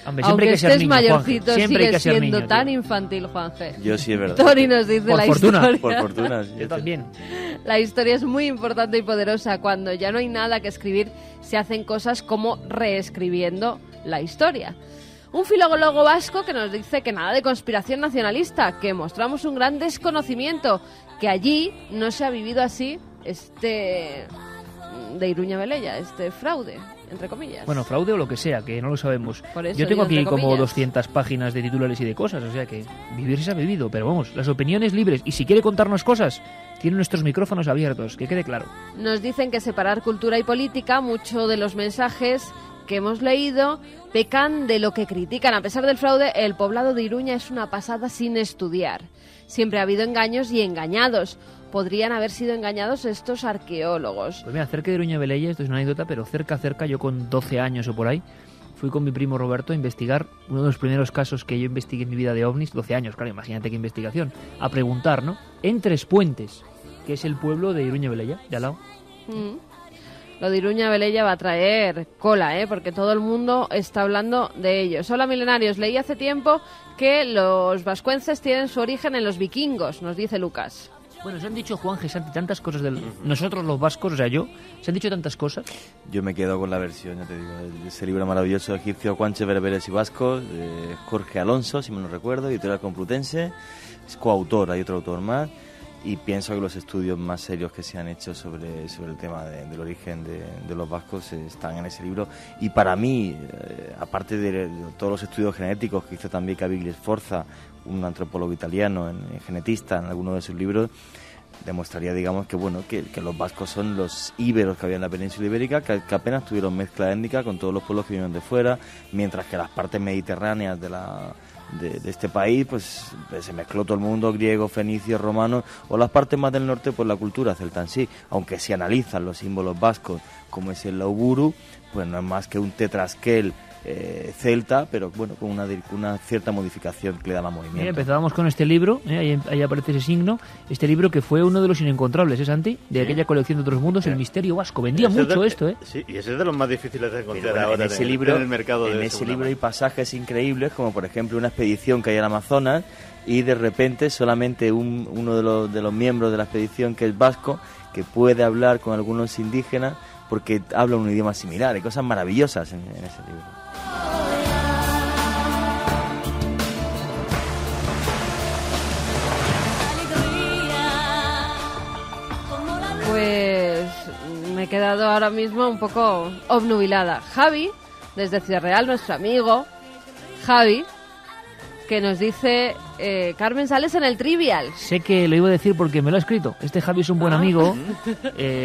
Hombre, aunque estés niño, mayorcito, sigues siendo niño, tan infantil, Juanje. Yo sí, es verdad. Tori nos dice por la fortuna. historia. Por fortuna. Yo también. La historia es muy importante y poderosa. Cuando ya no hay nada que escribir, se hacen cosas como reescribiendo la historia. Un filólogo vasco que nos dice que nada de conspiración nacionalista, que mostramos un gran desconocimiento, que allí no se ha vivido así de Iruña Velella, este fraude, entre comillas. Bueno, fraude o lo que sea, que no lo sabemos. Por eso yo tengo digo, aquí como comillas. 200 páginas de titulares y de cosas, o sea que vivir se ha vivido, pero vamos, las opiniones libres. Y si quiere contarnos cosas, tiene nuestros micrófonos abiertos, que quede claro. Nos dicen que separar cultura y política, muchos de los mensajes que hemos leído pecan de lo que critican. A pesar del fraude, el poblado de Iruña es una pasada sin estudiar. Siempre ha habido engaños y engañados. Podrían haber sido engañados estos arqueólogos. Pues mira, cerca de Iruña Velella, esto es una anécdota, pero cerca, yo con 12 años o por ahí, fui con mi primo Roberto a investigar uno de los primeros casos que yo investigué en mi vida de ovnis, 12 años, claro, imagínate qué investigación, a preguntar, ¿no? En Tres Puentes, que es el pueblo de Iruña Velella, de al lado. Lo de Iruña Velella va a traer cola, porque todo el mundo está hablando de ellos. Hola, milenarios. Leí hace tiempo que los vascuences tienen su origen en los vikingos, nos dice Lucas. Bueno, se han dicho, Juan Gesanti, tantas cosas de nosotros los vascos, o sea, se han dicho tantas cosas. Yo me quedo con la versión, ya te digo, de ese libro maravilloso, Egipcio, Guanches, Berberes y Vascos, de Jorge Alonso, si me no recuerdo, editorial Complutense, es coautor, hay otro autor más, y pienso que los estudios más serios que se han hecho sobre el tema del origen de los vascos están en ese libro. Y para mí, aparte de todos los estudios genéticos que hizo también Caviglia Sforza, un antropólogo italiano, genetista, en alguno de sus libros, demostraría, digamos, que bueno, que los vascos son los íberos que había en la península ibérica, que apenas tuvieron mezcla étnica con todos los pueblos que vinieron de fuera, mientras que las partes mediterráneas de este país, pues se mezcló todo el mundo, griego, fenicio, romano, o las partes más del norte, pues la cultura celta en sí, aunque si analizan los símbolos vascos, como es el lauburu, pues no es más que un tetrasquel celta, pero bueno, con una cierta modificación que le da más movimiento. Mira, empezábamos con este libro, ahí aparece ese signo, este libro que fue uno de los inencontrables, Santi? De aquella colección de otros mundos, El misterio vasco. Vendía mucho esto, Sí, y ese es de los más difíciles de encontrar bueno, ahora en ese libro, en el mercado. En ese libro hay pasajes increíbles, como por ejemplo una expedición que hay al Amazonas, y de repente solamente uno de los miembros de la expedición, que es vasco, que puede hablar con algunos indígenas porque habla un idioma similar. Hay cosas maravillosas en ese libro. Pues me he quedado ahora mismo un poco obnubilada. Javi, desde Ciudad Real, nuestro amigo Javi, que nos dice, Carmen, sales en el Trivial. Sé que lo iba a decir porque me lo ha escrito. Este Javi es un buen amigo.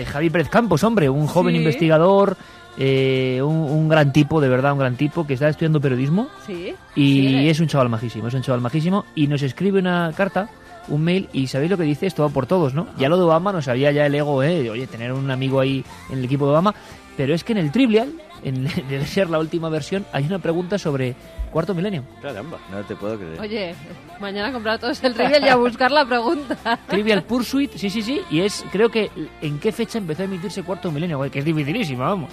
Javi Pérez Campos, hombre, un joven investigador, un gran tipo, de verdad, un gran tipo, que está estudiando periodismo. Sí. Y es un chaval majísimo. Y nos escribe una carta, un mail, y ¿sabéis lo que dice? Esto va por todos, ¿no? Ya lo de Obama nos sabía ya el ego, oye, tener un amigo ahí en el equipo de Obama, pero es que en el Trivial, debe ser la última versión, hay una pregunta sobre Cuarto Milenio. Caramba, no te puedo creer. Oye, mañana comprar todos el Trivial y a buscar la pregunta. Trivial Pursuit, sí, y es, creo que, ¿en qué fecha empezó a emitirse Cuarto Milenio? Que es dificilísima, vamos.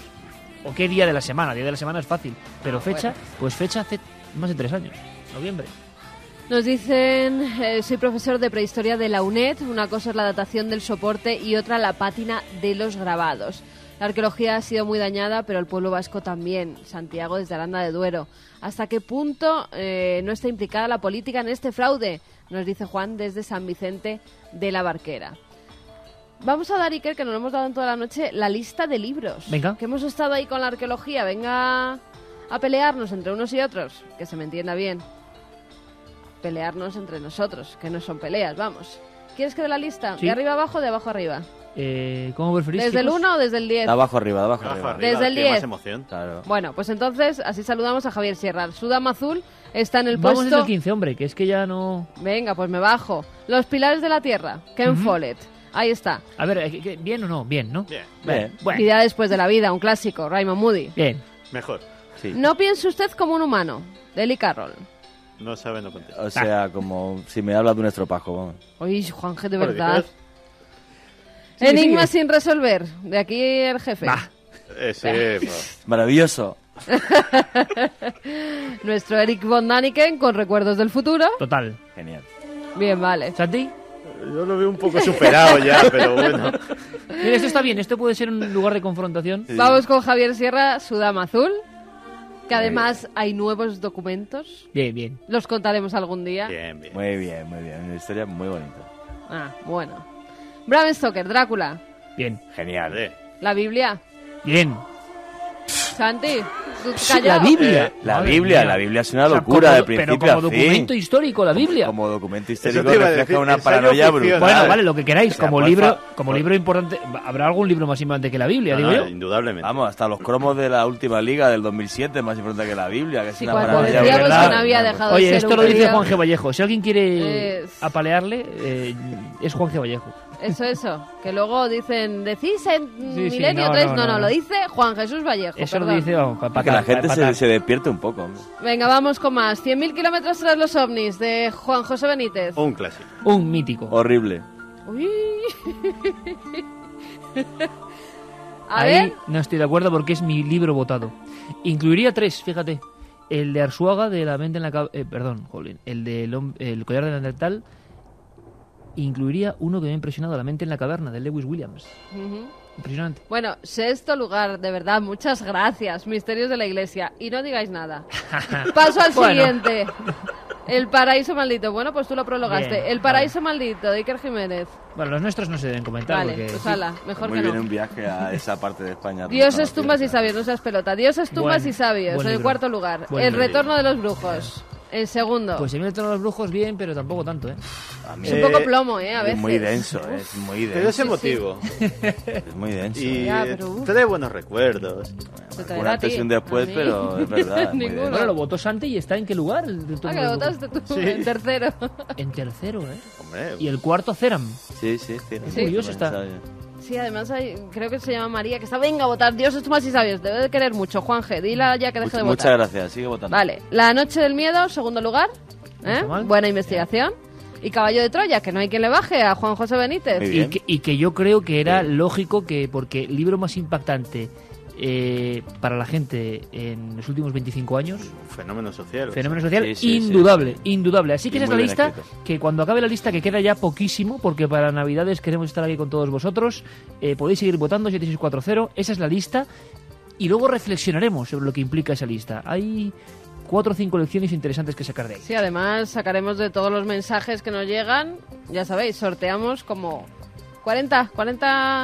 ¿O qué día de la semana? Día de la semana es fácil, pero fecha, bueno. Pues fecha hace más de 3 años, noviembre. Nos dicen, soy profesor de prehistoria de la UNED, una cosa es la datación del soporte y otra la pátina de los grabados. La arqueología ha sido muy dañada, pero el pueblo vasco también. Santiago desde Aranda de Duero. ¿Hasta qué punto no está implicada la política en este fraude? Nos dice Juan desde San Vicente de la Barquera. Vamos a dar, Iker, que nos lo hemos dado en toda la noche, la lista de libros. Venga. Que hemos estado ahí con la arqueología. Venga a pelearnos entre unos y otros, que se me entienda bien. Pelearnos entre nosotros, que no son peleas, vamos. ¿Quieres que dé la lista? Sí. ¿De arriba abajo o de abajo arriba? ¿Cómo preferís? ¿Desde el 1 o desde el 10? De abajo arriba. Desde el 10. Más emoción. Claro. Bueno, pues entonces así saludamos a Javier Sierra. Sudama Azul está en el Vamos puesto... desde el 15, hombre, que es que ya no... Venga, pues me bajo. Los pilares de la tierra, Ken Follett. Ahí está. A ver, ¿bien o no? Bien, ¿no? Bien. Bueno. Vida después de la vida, un clásico, Raymond Moody. Bien. Mejor. Sí. No piense usted como un humano, de Lee Carroll. No sabe, no contesta. O sea, como si me habla de un estropajo, vamos. Oye, Juanje, de Bueno, verdad. ¿qué Enigma sin resolver, de aquí el jefe. Maravilloso. Nuestro Eric von Daniken con recuerdos del futuro. Total. Genial. Bien, vale. ¿Santi? Yo lo veo un poco superado ya, pero bueno. Mira, esto está bien, esto puede ser un lugar de confrontación. Vamos con Javier Sierra, Sudama Azul. Que además hay nuevos documentos. Bien, bien. Los contaremos algún día. Bien, bien. Muy bien, muy bien. Una historia muy bonita. Ah, bueno. Bram Stoker, Drácula. Bien. Genial. La Biblia. Bien. Santi, tú Sí, callado. la Biblia. La Madre Biblia, mía. la Biblia es una O sea, locura de pero principio como a fin. documento histórico, la Biblia. Como documento Eso histórico te iba a refleja decir, una ensayo paranoia ficción. brutal. Bueno, vale, lo que queráis. O sea, como por libro, fa- como por- libro importante, ¿habrá algún libro más importante que la Biblia, No, digo no, yo? indudablemente. Vamos, hasta los cromos de la última liga del 2007 es más importante que la Biblia, que es Sí, una cuando paranoia decíamos brutal. que no había dejado de Oye, ser esto un lo dice libro. Juan G. Vallejo. Si alguien quiere Es- apalearle, es Juan G. Vallejo. Eso. Que luego dicen, decís en Sí, sí, Milenio no, 3. no, No, no. lo dice Juan Jesús Vallejo. Eso perdón. lo dice Para que la gente se despierte un poco. Hombre. Venga, vamos con más. 100.000 kilómetros tras los ovnis, de Juan José Benítez. Un clásico. Un mítico. Horrible. Uy. A Ahí ver. no estoy de acuerdo porque es mi libro votado. Incluiría 3, fíjate. El de Arzuaga, de La mente en la perdón, jolín. El de El collar de Neandertal. Incluiría uno que me ha impresionado, La mente en la caverna, de Lewis Williams. Ujú. Impresionante. Bueno, sexto lugar, de verdad, muchas gracias. Misterios de la Iglesia. Y no digáis nada. Paso al Bueno. siguiente. El paraíso maldito. Bueno, pues tú lo prologaste. Bien, El paraíso maldito, de Iker Jiménez. Bueno, los nuestros no se deben comentar. Vale, porque... pues ala, mejor Muy que bien no. un viaje a esa parte de España. Dioses, tumbas y sabios, no seas pelota. Dioses, tumbas Buen- y sabios, buen en el libro. cuarto lugar. Buen El libro. retorno de los brujos. El segundo. Pues se me todos los brujos bien, pero tampoco tanto, ¿eh? Es un poco plomo, a veces. Es muy denso, es muy denso. Pero es emotivo. Es muy denso. Y Ya, pero, uf. trae buenos recuerdos. Te Un traerá a antes ti, y un después, a mí. pero es verdad. es muy Ninguno. denso. Bueno, lo votó Santi y está en qué lugar. El retorno Ah, que de lo los votaste brujos? tú Sí. en tercero. En tercero, ¿eh? Hombre, Y el cuarto, Ceram. Sí, sí, sí. Sí. Curioso está. Sí, además creo que se llama María, que está, venga a votar. Dioses, tumbas y sabios. Debe de querer mucho, Juanje. Dila ya que deje de Muchas votar. gracias, sigue votando. Vale, La noche del miedo, segundo lugar. No está mal. Buena investigación. Y Caballo de Troya, que no hay quien le baje a Juan José Benítez. Muy bien. Y que yo creo que era lógico que, porque el libro más impactante para la gente en los últimos 25 años, fenómeno social. fenómeno social, Sí, sí, indudable, indudable. Así que Y esa es la muy bien lista, escrito. que cuando acabe la lista, que queda ya poquísimo, porque para Navidades queremos estar aquí con todos vosotros, podéis seguir votando, 7640, esa es la lista, y luego reflexionaremos sobre lo que implica esa lista. Hay 4 o 5 lecciones interesantes que sacar de ahí. Sí, además sacaremos de todos los mensajes que nos llegan. Ya sabéis, sorteamos como 40.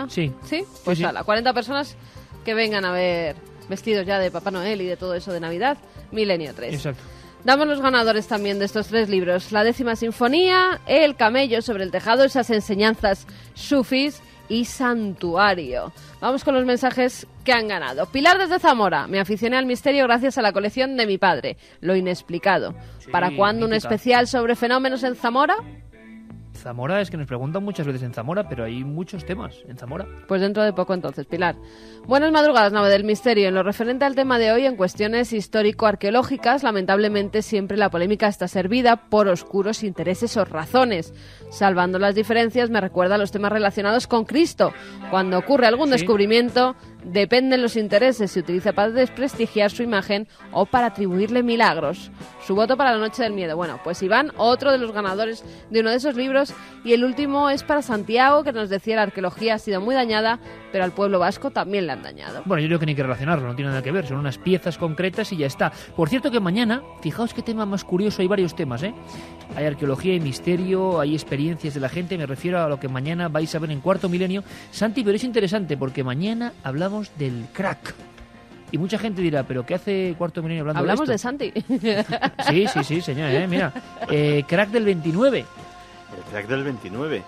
Sí. ¿Sí? Pues sí. ala, 40 personas que vengan a ver vestidos ya de Papá Noel y de todo eso de Navidad. Milenio 3. Exacto. Damos los ganadores también de estos 3 libros. La 10ª Sinfonía, El camello sobre el tejado, esas enseñanzas sufis y Santuario. Vamos con los mensajes que han ganado. Pilar desde Zamora. Me aficioné al misterio gracias a la colección de mi padre. Lo inexplicado. Sí, ¿Para cuándo un mítica. especial sobre fenómenos en Zamora? Zamora, es que nos preguntan muchas veces en Zamora, pero hay muchos temas en Zamora. Pues dentro de poco entonces, Pilar. Buenas madrugadas, nave del misterio. En lo referente al tema de hoy, en cuestiones histórico-arqueológicas, lamentablemente siempre la polémica está servida por oscuros intereses o razones. Salvando las diferencias, me recuerda a los temas relacionados con Cristo. Cuando ocurre algún descubrimiento, dependen los intereses. Se utiliza para desprestigiar su imagen o para atribuirle milagros. Su voto para la noche del miedo. Bueno, pues Iván, otro de los ganadores de uno de esos libros. Y el último es para Santiago, que nos decía la arqueología ha sido muy dañada, pero al pueblo vasco también le han dañado. Bueno, yo creo que ni hay que relacionarlo, no tiene nada que ver, son unas piezas concretas y ya está. Por cierto que mañana, fijaos qué tema más curioso, hay varios temas, ¿eh? Hay arqueología y misterio, hay experiencias de la gente, me refiero a lo que mañana vais a ver en Cuarto Milenio. Santi, pero es interesante porque mañana hablamos del crack. Y mucha gente dirá, ¿pero qué hace Cuarto Milenio hablando Hablamos de de esto? Santi. Sí, señor, mira. Crack del 29. El crack del 29.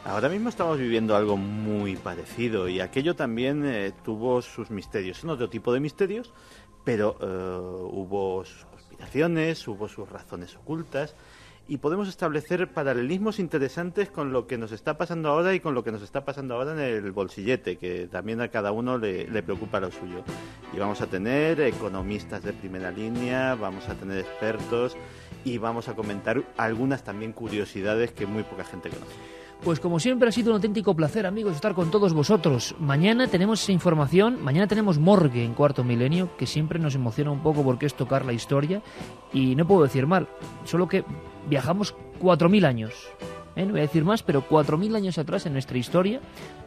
Ahora mismo estamos viviendo algo muy parecido y aquello también tuvo sus misterios. Son otro tipo de misterios, pero hubo sus conspiraciones, hubo sus razones ocultas y podemos establecer paralelismos interesantes con lo que nos está pasando ahora y con lo que nos está pasando ahora en el bolsillete, que también a cada uno le preocupa lo suyo. Y vamos a tener economistas de primera línea, vamos a tener expertos y vamos a comentar algunas también curiosidades que muy poca gente conoce. Pues como siempre ha sido un auténtico placer, amigos, estar con todos vosotros. Mañana tenemos esa información, mañana tenemos Morgue en Cuarto Milenio, que siempre nos emociona un poco porque es tocar la historia. Y no puedo decir mal, solo que viajamos 4.000 años. no voy a decir más, pero 4.000 años atrás en nuestra historia,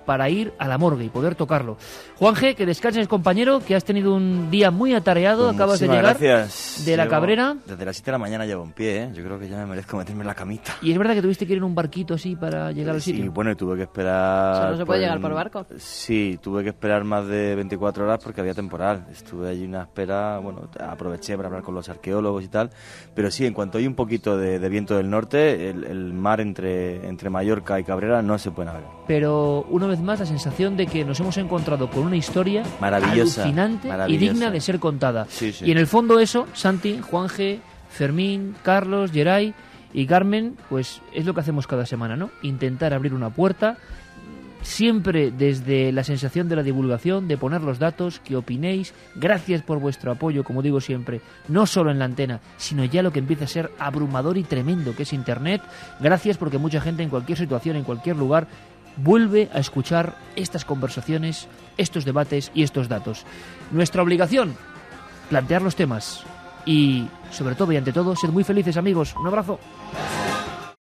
para ir a la morgue y poder tocarlo. Juanje, que descanses, compañero, que has tenido un día muy atareado, Pues acabas de llegar gracias. de la Cabrera. Desde las 7 de la mañana llevo en pie, ¿eh? Yo creo que ya me merezco meterme en la camita. Y es verdad que tuviste que ir en un barquito así para llegar al sitio. Sí, bueno, y tuve que esperar... ¿Solo se puede llegar por barco? Sí, tuve que esperar más de 24 horas porque había temporal. Estuve allí una espera, bueno, aproveché para hablar con los arqueólogos y tal. Pero sí, en cuanto hay un poquito de viento del norte, el mar entre Mallorca y Cabrera no se puede navegar. Pero una vez más la sensación de que nos hemos encontrado con una historia maravillosa, alucinante maravillosa. y digna de ser contada. Sí, sí. Y en el fondo eso, Santi, Juanje, Fermín, Carlos, Geray y Carmen, pues es lo que hacemos cada semana, ¿no? Intentar abrir una puerta, siempre desde la sensación de la divulgación, de poner los datos, que opinéis. Gracias por vuestro apoyo, como digo siempre, no solo en la antena, sino ya lo que empieza a ser abrumador y tremendo, que es Internet. Gracias porque mucha gente en cualquier situación, en cualquier lugar, vuelve a escuchar estas conversaciones, estos debates y estos datos. Nuestra obligación, plantear los temas y, sobre todo y ante todo, ser muy felices, amigos. Un abrazo.